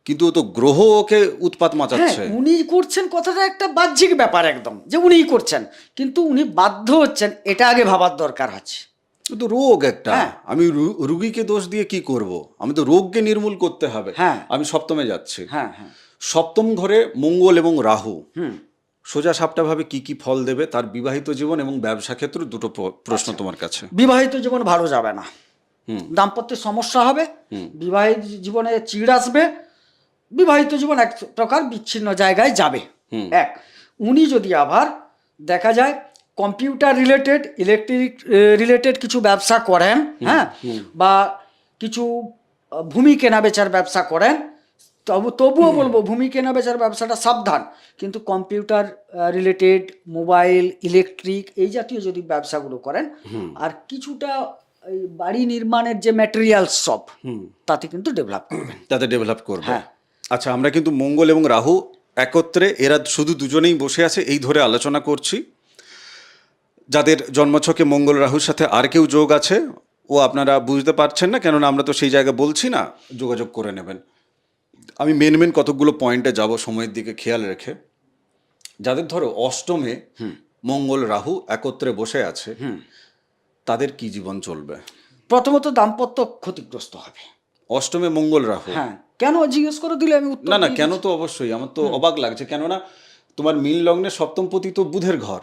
কিন্তু ও তো গ্রহ ওকে উৎপাত হ্যাঁ, মাচাচ্ছে। উনি করছেন কথাটা একটা বাহ্যিক ব্যাপার একদম, যে উনিই করছেন, কিন্তু উনি বাধ্য হচ্ছেন, এটা আগে ভাবার দরকার আছে। ও তো রোগ একটা। হ্যাঁ। আমি রুগীকে দোষ দিয়ে কি করব? আমি তো রোগকে নির্মূল করতে হবে। হ্যাঁ। আমি সপ্তমে যাচ্ছি। হ্যাঁ, হ্যাঁ, সপ্তম ঘরে মঙ্গল এবং রাহু সোজা সাপটাভাবে কি কি ফল দেবে তার বিবাহিত জীবন এবং ব্যবসা ক্ষেত্র, দুটো প্রশ্ন তোমার কাছে। বিবাহিত জীবন ভালো যাবে না, দাম্পত্যের সমস্যা হবে, বিবাহিত জীবনে চিড় আসবে, বিবাহিত জীবন এক প্রকার বিচ্ছিন্ন জায়গায় যাবে। এক, উনি যদি আবার দেখা যায় কম্পিউটার রিলেটেড, ইলেকট্রিক রিলেটেড কিছু ব্যবসা করেন, হ্যাঁ, বা কিছু ভূমি কেনা বেচার ব্যবসা করেন, তবুও বলবো ভূমি কেনা বেচার ব্যবসাটা সাবধান। কিন্তু কম্পিউটার রিলেটেড, মোবাইল, ইলেকট্রিক এই জাতীয় যদি ব্যবসাগুলো করেন, আর কিছুটা এই বাড়ি নির্মাণের যে ম্যাটেরিয়ালস সব, তাতে কিন্তু ডেভেলপ করবেন, তাতে ডেভেলপ করবে। হ্যাঁ। আচ্ছা, আমরা কিন্তু মঙ্গল এবং রাহু একত্রে, এরা শুধু দুজনেই বসে আছে এই ধরে আলোচনা করছি। যাদের জন্মছকে মঙ্গল রাহুর সাথে আর কেউ যোগ আছে ও আপনারা বুঝতে পারছেন না, কেননা আমরা তো সেই জায়গায় বলছি না, যোগাযোগ করে নেবেন। আমি মেন কতকগুলো পয়েন্টে যাব সময়ের দিকে খেয়াল রেখে। যাদের ধরো অষ্টমে মঙ্গল রাহু একত্রে বসে আছে, তাদের কি জীবন চলবে? প্রথমত দাম্পত্য ক্ষতিগ্রস্ত হবে। অষ্টমে মঙ্গল রাহু? হ্যাঁ, কেন জিজ্ঞেস করে দিলে আমি উত্তর না দিয়ে কেন দিচ্ছি। তো অবশ্যই, আমার তো অবাক লাগছে, কেননা তোমার মীন লগ্নে সপ্তমপতি তো বুধের ঘর,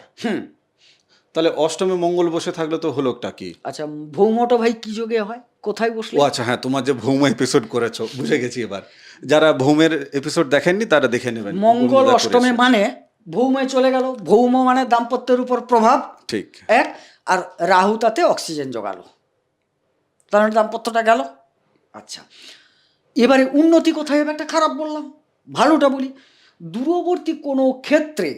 তাহলে অষ্টমে মঙ্গল বসে থাকলে তো হলোটা কি? আচ্ছা, ভৌমটা ভাই কি যোগে হয়, কোথায় বসলে? ও আচ্ছা, হ্যাঁ, তোমার যে ভৌম এপিসোড করেছো, বুঝে গেছি এবার। যারা ভৌমের এপিসোড দেখেননি তারা দেখে নেবেন। মঙ্গল অষ্টমে মানে ভৌমে চলে গেল, ভৌম মানে দাম্পত্যের উপর প্রভাব, ঠিক। এক, আর রাহু তাতে অক্সিজেন জোগালো, তার মানে দাম্পত্যটা গেল। আচ্ছা, এবারে উন্নতি কোথায় হবে? একটা খারাপ বললাম, ভালোটা বলি। দূরবর্তী কোনো ক্ষেত্রে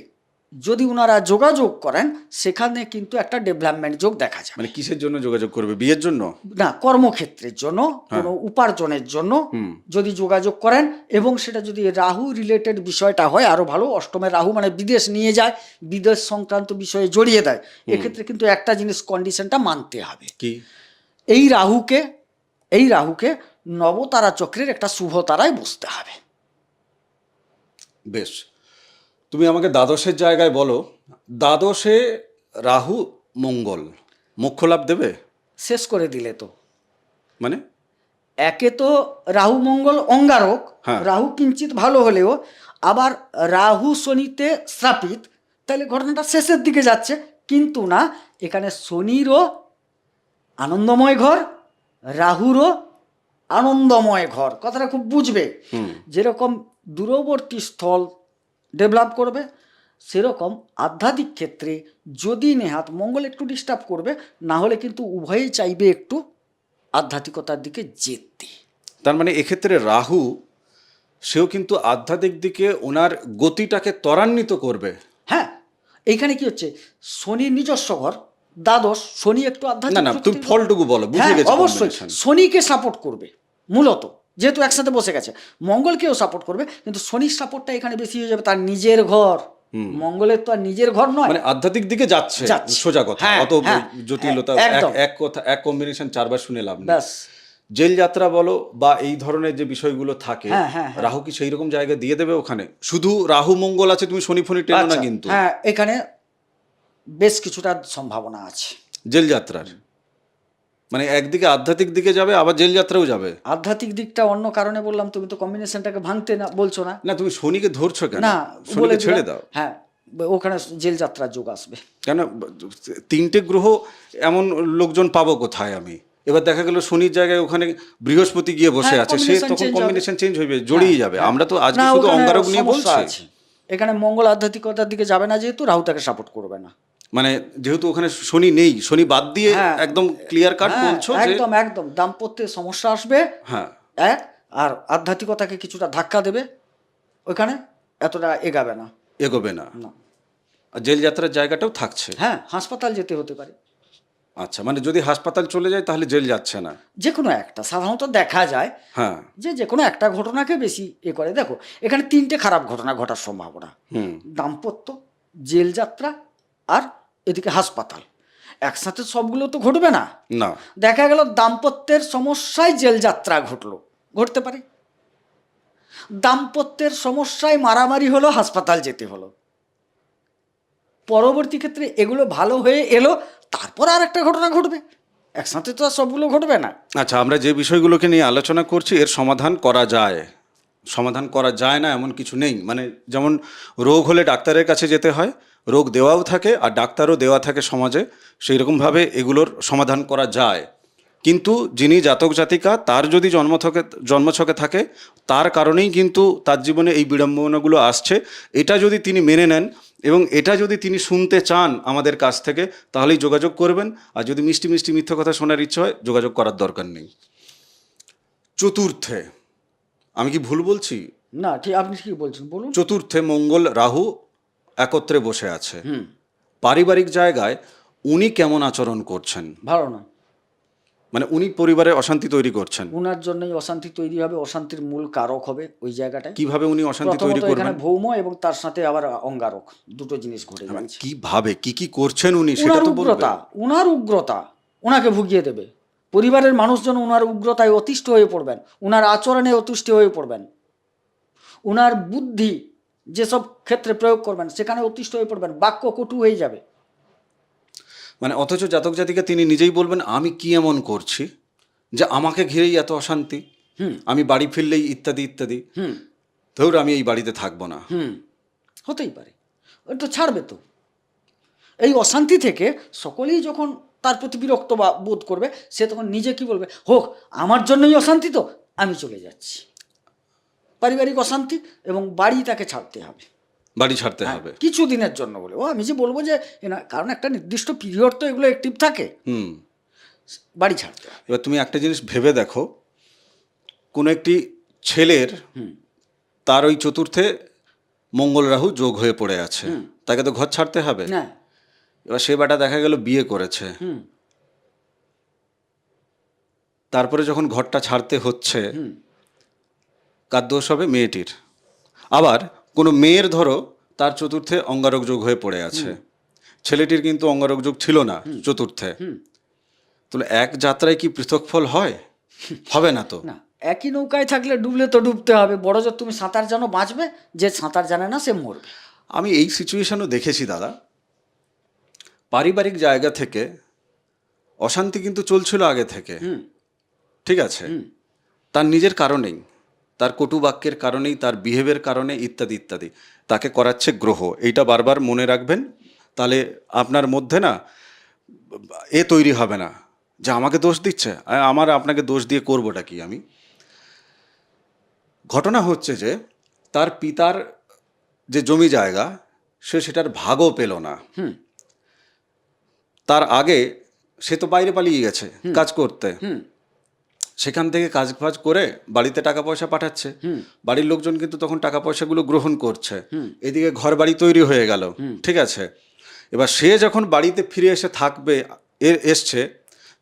যদি ওনারা যোগাযোগ করেন, সেখানে কিন্তু একটা ডেভেলপমেন্ট যোগ দেখা যায়। মানে কিসের জন্য যোগাযোগ করবে? বিয়ের জন্য না, কর্মক্ষেত্রের জন্য, কোনো উপার্জনের জন্য যদি যোগাযোগ করেন, এবং সেটা যদি রাহু রিলেটেড বিষয়টা হয় আরো ভালো। অষ্টমের রাহু মানে বিদেশ নিয়ে যায়, বিদেশ সংক্রান্ত বিষয়ে জড়িয়ে দেয়, এক্ষেত্রে কিন্তু একটা জিনিস কন্ডিশনটা মানতে হবে। কি? এই রাহুকে নবতারা চক্রের একটা শুভ তারায় বসতে হবে। বেশ, তুমি আমাকে দ্বাদশের জায়গায় বলো, দ্বাদশে রাহু মঙ্গল মোক্ষ লাভ দেবে? শেষ করে দিলে তো। মানে একে তো রাহু মঙ্গল অঙ্গারক, হ্যাঁ। রাহু কিঞ্চিত ভালো হলেও আবার রাহু শনিতে শ্রাপিত, তাহলে ঘটনাটা শেষের দিকে যাচ্ছে। কিন্তু না, এখানে শনিরও আনন্দময় ঘর, রাহুরও আনন্দময় ঘর, কথাটা খুব বুঝবে। যেরকম দূরবর্তী স্থল ডেভেলপ করবে, সেরকম আধ্যাত্মিক ক্ষেত্রে যদি নেহাত মঙ্গল একটু ডিস্টার্ব করবে, না হলে কিন্তু উভয়েই চাইবে একটু আধ্যাত্মিকতার দিকে যেতে। তার মানে এক্ষেত্রে রাহু সেও কিন্তু আধ্যাত্মিক দিকে ওনার গতিটাকে ত্বরান্বিত করবে। হ্যাঁ, এইখানে কি হচ্ছে, শনির নিজস্ব ঘর দ্বাদশ, শনি একটু না আধ্যাত্মিক না, তুমি ফলটুকু বলো, বুঝে হ্যাঁ, গেছি। অবশ্যই শনিকে সাপোর্ট করবে মূলত, যেহেতু একসাথে বসে গেছে। মঙ্গলকেও সাপোর্ট করবে, কিন্তু শনির সাপোর্টটা এখানে বেশি হয়ে যাবে, তার নিজের ঘর। মঙ্গলের তো আর নিজের ঘর নয়, মানে আধ্যাত্মিক দিকে যাচ্ছে, সোজা কথা। হ্যাঁ, অত হ্যাঁ, জটিলতা, একদম। এক কথা, এক কম্বিনেশন চারবার শুনে লাভ নেই। ব্যাস। জেল যাত্রা বলো বা এই ধরনের যে বিষয়গুলো থাকে, হ্যাঁ, হ্যাঁ, রাহু কি সেই রকম জায়গা দিয়ে দেবে ওখানে? শুধু রাহু মঙ্গল আছে, তুমি শনি ফনি টেনো না আচ্ছা, কিন্তু। হ্যাঁ, এখানে বেশ কিছুটা সম্ভাবনা আছে জেল যাত্রার, মানে একদিকে আধ্যাত্মিক দিকে যাবে, আবার জেল যাত্রাও যাবে। আধ্যাত্মিক দিকটা অন্য কারণে বললাম, তুমি তো কম্বিনেশনটাকে ভাঙতে না বলছো না। না, তুমি শনিকে ধরছো কেন? না, শনিকে ছেড়ে দাও। হ্যাঁ, ওখানে জেল যাত্রার যোগ আসবে। কেন? তিনটে গ্রহ এমন লোকজন পাবো কোথায় আমি? এবার দেখা গেল শনির জায়গায় ওখানে বৃহস্পতি গিয়ে বসে আছে, সে তখন কম্বিনেশন চেঞ্জ হয়ে জড়িয়ে যাবে। আমরা তো আজকে শুধু অঙ্গারক নিয়ে বলছি। এখানে মঙ্গল আধ্যাত্মিকতার দিকে যাবে না, যেহেতু রাহু তাকে সাপোর্ট করবে না। মানে যেহেতু ওখানে শনি নেই, শনি বাদ দিয়ে একদম ক্লিয়ার কাট বলছো যে একদম একদম দাম্পত্যের সমস্যা আসবে। হ্যাঁ, এক, আর আধ্যাত্মিকতাকে কিছুটা ধাক্কা দেবে, ওখানে এতটা এগাবে না, এগোবে না। আর জেল যাত্রার জায়গাটাও থাকছে। হ্যাঁ, হাসপাতাল যেতে হতে পারে। আচ্ছা, মানে যদি হাসপাতাল চলে যায় তাহলে জেল যাচ্ছে না। যে কোনো একটা, সাধারণত দেখা যায় হ্যাঁ, যে কোনো একটা ঘটনাকে বেশি করে। দেখো, এখানে তিনটে খারাপ ঘটনা ঘটার সম্ভাবনা, দাম্পত্য, জেল যাত্রা, আর এদিকে হাসপাতাল। একসাথে সবগুলো তো ঘটবে না। না, দেখা গেল দাম্পত্যের সমস্যায় জেল যাত্রা ঘটতে পারে, দাম্পত্যের সমস্যায় মারামারি হলো, হাসপাতাল যেতে হলো। পরবর্তী ক্ষেত্রে এগুলো ভালো হয়ে এলো, তারপর আর একটা ঘটনা ঘটবে, একসাথে তো আর সবগুলো ঘটবে না। আচ্ছা, আমরা যে বিষয়গুলোকে নিয়ে আলোচনা করছি এর সমাধান করা যায়, সমাধান করা যায় না এমন কিছু নেই। মানে যেমন রোগ হলে ডাক্তারের কাছে যেতে হয়, রোগ দেওয়াও থাকে আর ডাক্তারও দেওয়া থাকে সমাজে, সেই রকমভাবে এগুলোর সমাধান করা যায়। কিন্তু যিনি জাতক জাতিকা তার যদি জন্মছকে থাকে, তার কারণেই কিন্তু তার জীবনে এই বিড়ম্বনাগুলো আসছে। এটা যদি তিনি মেনে নেন এবং এটা যদি তিনি শুনতে চান আমাদের কাছ থেকে, তাহলেই যোগাযোগ করবেন। আর যদি মিষ্টি মিষ্টি মিথ্যে কথা শোনার ইচ্ছে হয়, যোগাযোগ করার দরকার নেই। চতুর্থে, আমি কি ভুল বলছি? না ঠিক, আপনি কি বলছেন বলুন। চতুর্থে মঙ্গল রাহু একত্রে বসে আছে। পারিবারিক জায়গায় উনি কেমন আচরণ করছেন? ভালো না। মানে উনি পরিবারে অশান্তি তৈরি করছেন। উনার জন্যই অশান্তি তৈরি হবে, অশান্তির মূল কারক হবে ওই জায়গাটায়। কিভাবে উনি অশান্তি তৈরি প্রথমত এখানে করবেন? ভৌম এবং তার সাথে আবার অঙ্গারক, দুটো জিনিস ঘটে যাচ্ছে। কিভাবে কি করছেন উনি সেটা উনার তো উগ্রতা, বলবেন। উনার উগ্রতা ওনাকে ভুগিয়ে দেবে। পরিবারের মানুষজন উনার উগ্রতায় অতিষ্ঠ হয়ে পড়বেন, উনার আচরণে অতিষ্ঠ হয়ে পড়বেন, উনার বুদ্ধি যেসব ক্ষেত্রে প্রয়োগ করবেন সেখানে অতিষ্ঠ হয়ে পড়বেন, বাক্য কটু হয়ে যাবে। মানে অথচ জাতক জাতিকা তিনি নিজেই বলবেন আমি কি এমন করছি যে আমাকে ঘিরেই এত অশান্তি, আমি বাড়ি ফিরলেই ইত্যাদি ইত্যাদি, ধর আমি এই বাড়িতে থাকবো না। হতেই পারে, ওটা তো ছাড়বে তো। এই অশান্তি থেকে সকলেই যখন তার প্রতি বিরক্ত বা বোধ করবে, সে তখন নিজে কি বলবে, হোক আমার জন্যই অশান্তি, তো আমি চলে যাচ্ছি। পারিবারিক অশান্তি এবং বাড়ি তাকে ছাড়তে হবে, বাড়ি ছাড়তে হবে কিছু দিনের জন্য বলে। ও আমি যে বলবো যে না, কারণ একটা নির্দিষ্ট পিরিয়ড তো এগুলো অ্যাক্টিভ থাকে, বাড়ি ছাড়তে হবে। এবার তুমি একটা জিনিস ভেবে দেখো, কোনো একটি ছেলের তার ওই চতুর্থে মঙ্গল রাহু যোগ হয়ে পড়ে আছে, তাকে তো ঘর ছাড়তে হবে। না, এবার সে বেটা দেখা গেল বিয়ে করেছে, তারপরে যখন ঘরটা ছাড়তে হচ্ছে, কার দোষ হবে? মেয়েটির। আবার কোনো মেয়ের ধরো তার চতুর্থে অঙ্গারক যোগ হয়ে পড়ে আছে, ছেলেটির কিন্তু অঙ্গারক যোগ ছিল না চতুর্থে, তাহলে এক যাত্রায় কি পৃথক ফল হয়? হবে না তো। না, একই নৌকায় থাকলে ডুবলে তো ডুবতে হবে। বড় যে তুমি সাঁতার জানো বাঁচবে, যে সাঁতার জানে না সে মরবে। আমি এই সিচুয়েশনও দেখেছি দাদা। পারিবারিক জায়গা থেকে অশান্তি কিন্তু চলছিল আগে থেকে, ঠিক আছে, তার নিজের কারণেই, তার কটু বাক্যের কারণেই, তার বিহেভের কারণে ইত্যাদি ইত্যাদি, তাকে করাচ্ছে গ্রহ। এইটা বারবার মনে রাখবেন, তাহলে আপনার মধ্যে না এ তৈরি হবে না যে আমাকে দোষ দিচ্ছে, আমার আপনাকে দোষ দিয়ে করবোটা কি আমি। ঘটনা হচ্ছে যে তার পিতার যে জমি জায়গা, সে সেটার ভাগও পেল না। তার আগে সে তো বাইরে পালিয়ে গেছে কাজ করতে, সেখান থেকে কাজ ফাজ করে বাড়িতে টাকা পয়সা পাঠাচ্ছে, বাড়ির লোকজন কিন্তু তখন টাকা পয়সাগুলো গ্রহণ করছে, এদিকে ঘর বাড়ি তৈরি হয়ে গেল, ঠিক আছে। এবার সে যখন বাড়িতে ফিরে এসে থাকবে, এসছে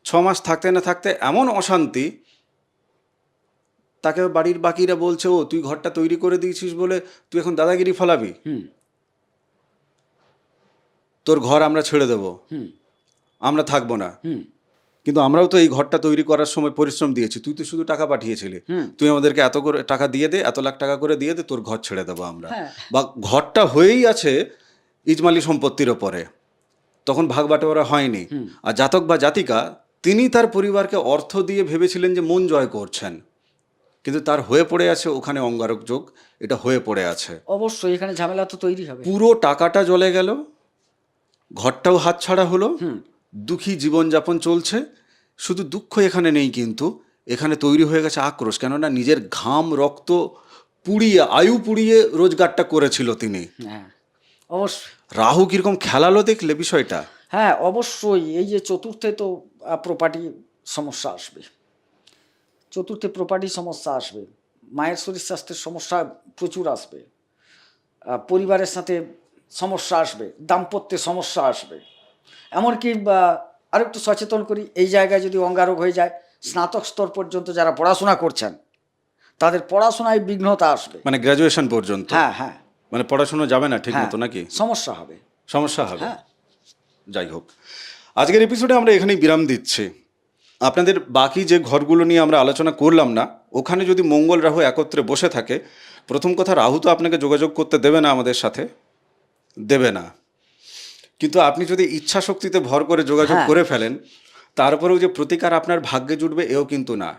6 মাস থাকতে না থাকতে এমন অশান্তি, তাকে বাড়ির বাকিরা বলছে, ও তুই ঘরটা তৈরি করে দিয়েছিস বলে তুই এখন দাদাগিরি ফলাবি, তোর ঘর আমরা ছেড়ে দেবো, আমরা থাকবো না। কিন্তু আমরাও তো এই ঘরটা তৈরি করার সময় পরিশ্রম দিয়েছি, তুই তো শুধু টাকা পাঠিয়েছিলি, তুই আমাদেরকে এত করে টাকা দিয়ে দে, এত লাখ টাকা করে দিয়ে দে, তোর ঘর ছেড়ে দেবো আমরা। বা ঘরটা হয়েই আছে ইজমালি সম্পত্তির ওপরে, তখন ভাগ বাটোয়ারা হয়নি। আর জাতক বা জাতিকা তিনি তার পরিবারকে অর্থ দিয়ে ভেবেছিলেন যে মন জয় করছেন, কিন্তু তার হয়ে পড়ে আছে ওখানে অঙ্গারক যোগ, এটা হয়ে পড়ে আছে। অবশ্যই এখানে ঝামেলা তো তৈরি হবে। পুরো টাকাটা জ্বলে গেল, ঘরটাও হাতছাড়া হলো, দুঃখী জীবনযাপন চলছে। শুধু দুঃখ এখানে নেই, কিন্তু এখানে তৈরি হয়ে গেছে আক্রোশ, কেননা নিজের ঘাম রক্ত পুড়িয়ে, আয়ু পুড়িয়ে রোজগারটা করেছিল তিনি। হ্যাঁ অবশ্যই। রাহু কিরকম খেলালো দেখলে বিষয়টা। হ্যাঁ অবশ্যই, এই যে চতুর্থে তো প্রপার্টি সমস্যা আসবে, চতুর্থে প্রপার্টি সমস্যা আসবে, মায়ের শরীর স্বাস্থ্যের সমস্যা প্রচুর আসবে, পরিবারের সাথে সমস্যা আসবে, দাম্পত্যে সমস্যা আসবে। এমনকি আরেকটু সচেতন করি, এই জায়গায় যদি অঙ্গারোগ হয়ে যায়, স্নাতক স্তর পর্যন্ত যারা পড়াশোনা করছেন তাদের পড়াশোনায় বিঘ্নতা আসবে। মানে গ্র্যাজুয়েশন পর্যন্ত? হ্যাঁ হ্যাঁ, মানে পড়াশোনা যাবে না ঠিক মতো নাকি? সমস্যা হবে, সমস্যা হবে। হ্যাঁ। যাই হোক, আজকের এপিসোডে আমরা এখানেই বিরাম দিচ্ছি। আপনাদের বাকি যে ঘরগুলো নিয়ে আমরা আলোচনা করলাম না, ওখানে যদি মঙ্গল রাহু একত্রে বসে থাকে, প্রথম কথা রাহু তো আপনাকে যোগাযোগ করতে দেবে না আমাদের সাথে, দেবে না। কিন্তু আপনি যদি ইচ্ছা শক্তিতে ভর করে যোগাযোগ করে ফেলেন, তারপরেও যে প্রতিকার আপনার ভাগ্যে জুটবে এও কিন্তু না।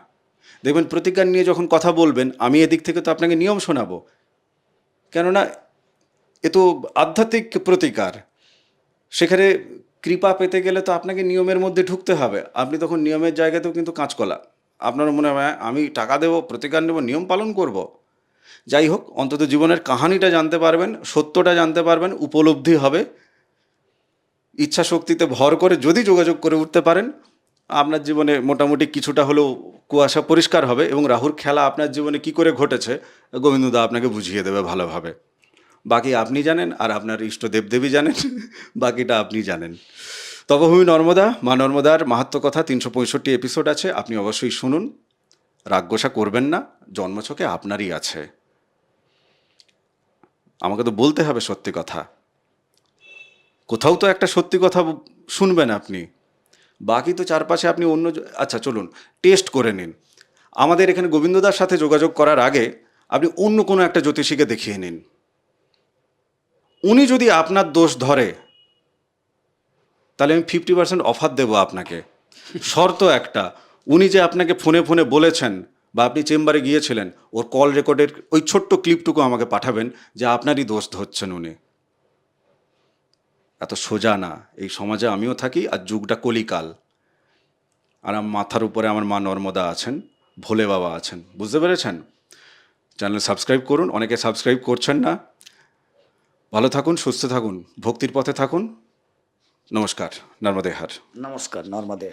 দেখবেন প্রতিজ্ঞা নিয়ে যখন কথা বলবেন, আমি এদিক থেকে তো আপনাকে নিয়ম শোনাবো, কেননা এ তো আধ্যাত্মিক প্রতিকার। সেখানে কৃপা পেতে গেলে তো আপনাকে নিয়মের মধ্যে ঢুকতে হবে। আপনি তখন নিয়মের জায়গাতেও কিন্তু কাঁচকলা। আপনার মনে হয় "হ্যাঁ, আমি টাকা দেবো, প্রতিকার নেব, নিয়ম পালন করব"। যাই হোক, অন্তত জীবনের কাহানিটা জানতে পারবেন, সত্যটা জানতে পারবেন, উপলব্ধি হবে। ইচ্ছা শক্তিতে ভর করে যদি যোগাযোগ করে উঠতে পারেন, আপনার জীবনে মোটামুটি কিছুটা হলেও কুয়াশা পরিষ্কার হবে, এবং রাহুর খেলা আপনার জীবনে কি করে ঘটেছে গোবিন্দদা আপনাকে বুঝিয়ে দেবে ভালোভাবে। বাকি আপনি জানেন, আর আপনার ইষ্ট দেবদেবী জানেন, বাকিটা আপনি জানেন। তপভূমি নর্মদা, মা নর্মদার মাহাত্ম্য কথা 365 এপিসোড আছে, আপনি অবশ্যই শুনুন। রাগগোসা করবেন না, জন্মছকে আপনারই আছে। আমাকে তো বলতে হবে সত্যি কথা, কোথাও তো একটা সত্যি কথা শুনবেন আপনি। বাকি তো চারপাশে আপনি আচ্ছা চলুন টেস্ট করে নিন। আমাদের এখানে গোবিন্দদার সাথে যোগাযোগ করার আগে আপনি অন্য কোনো একটা জ্যোতিষীকে দেখিয়ে নিন। উনি যদি আপনার দোষ ধরে, তাহলে আমি 50% অফার দেবো আপনাকে। শর্ত একটা, উনি যে আপনাকে ফোনে ফোনে বলেছেন বা আপনি চেম্বারে গিয়েছিলেন, ওর কল রেকর্ডের ওই ছোট্ট ক্লিপটুকু আমাকে পাঠাবেন যে আপনারই দোষ ধরছেন উনি। এত সোজা না, এই সমাজে আমিও থাকি, আর যুগটা কলিকাল। আর আমার মাথার উপরে আমার মা নর্মদা আছেন, ভোলে বাবা আছেন, বুঝতে পেরেছেন? চ্যানেল সাবস্ক্রাইব করুন, অনেকে সাবস্ক্রাইব করছেন না। ভালো থাকুন, সুস্থ থাকুন, ভক্তির পথে থাকুন। নমস্কার, নর্মদে হার। নমস্কার, নর্মদে।